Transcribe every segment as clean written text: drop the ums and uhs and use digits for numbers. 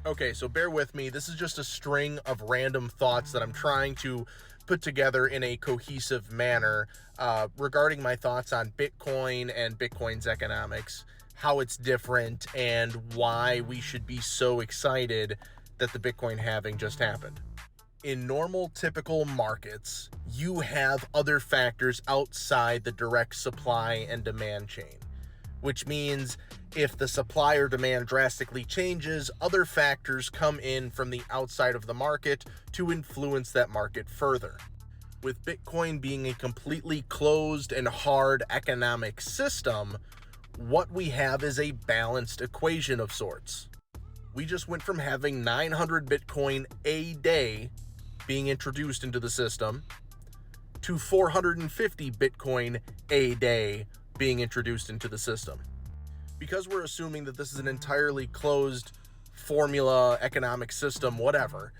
Okay, so bear with me. This is just a string of random thoughts that I'm trying to put together in a cohesive manner regarding my thoughts on Bitcoin and Bitcoin's economics, how it's different, and why we should be so excited that the Bitcoin halving just happened. In normal, typical markets, you have other factors outside the direct supply and demand chain, which means if the supply or demand drastically changes, other factors come in from the outside of the market to influence that market further. With Bitcoin being a completely closed and hard economic system, what we have is a balanced equation of sorts. We just went from having 900 Bitcoin a day being introduced into the system to 450 Bitcoin a day being introduced into the system. Because we're assuming that this is an entirely closed formula, economic system, whatever,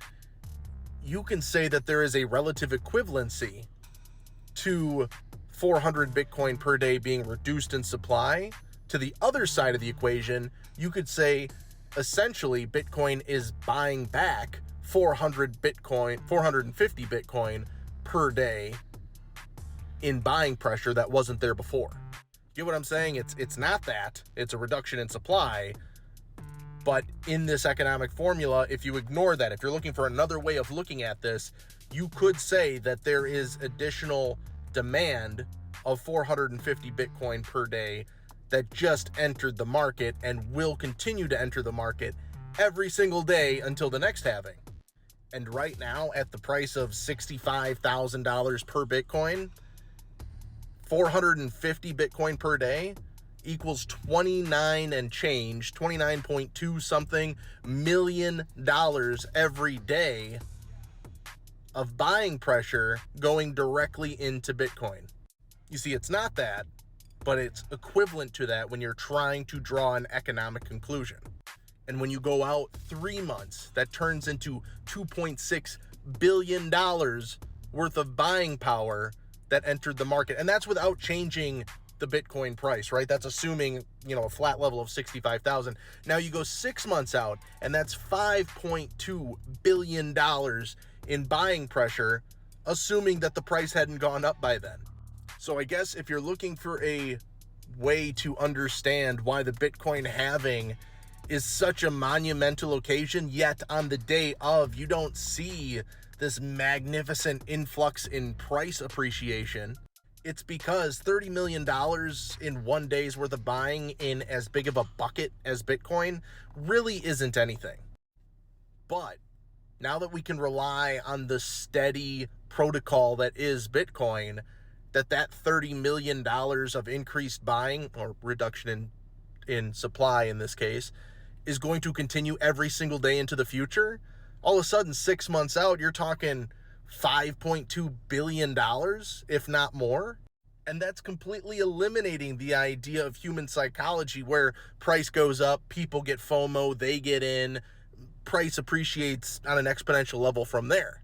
you can say that there is a relative equivalency to 400 Bitcoin per day being reduced in supply. To the other side of the equation, you could say essentially Bitcoin is buying back 450 Bitcoin per day in buying pressure that wasn't there before. Get what I'm saying? It's not that. It's a reduction in supply. But in this economic formula, if you ignore that, if you're looking for another way of looking at this, you could say that there is additional demand of 450 Bitcoin per day that just entered the market and will continue to enter the market every single day until the next halving. And right now, at the price of $65,000 per Bitcoin, 450 Bitcoin per day equals 29 and change, 29.2 something million dollars every day of buying pressure going directly into Bitcoin. You see, it's not that, but it's equivalent to that when you're trying to draw an economic conclusion. And when you go out 3 months, that turns into $2.6 billion worth of buying power that entered the market. And that's without changing the Bitcoin price, right? That's assuming, a flat level of 65,000. Now you go 6 months out, and that's $5.2 billion in buying pressure, assuming that the price hadn't gone up by then. So I guess if you're looking for a way to understand why the Bitcoin halving is such a monumental occasion, yet on the day of, you don't see this magnificent influx in price appreciation, it's because $30 million in 1 day's worth of buying in as big of a bucket as Bitcoin really isn't anything. But now that we can rely on the steady protocol that is Bitcoin, that $30 million of increased buying, or reduction in supply in this case, is going to continue every single day into the future, all of a sudden 6 months out, you're talking $5.2 billion, if not more. And that's completely eliminating the idea of human psychology where price goes up, people get FOMO, they get in, price appreciates on an exponential level from there.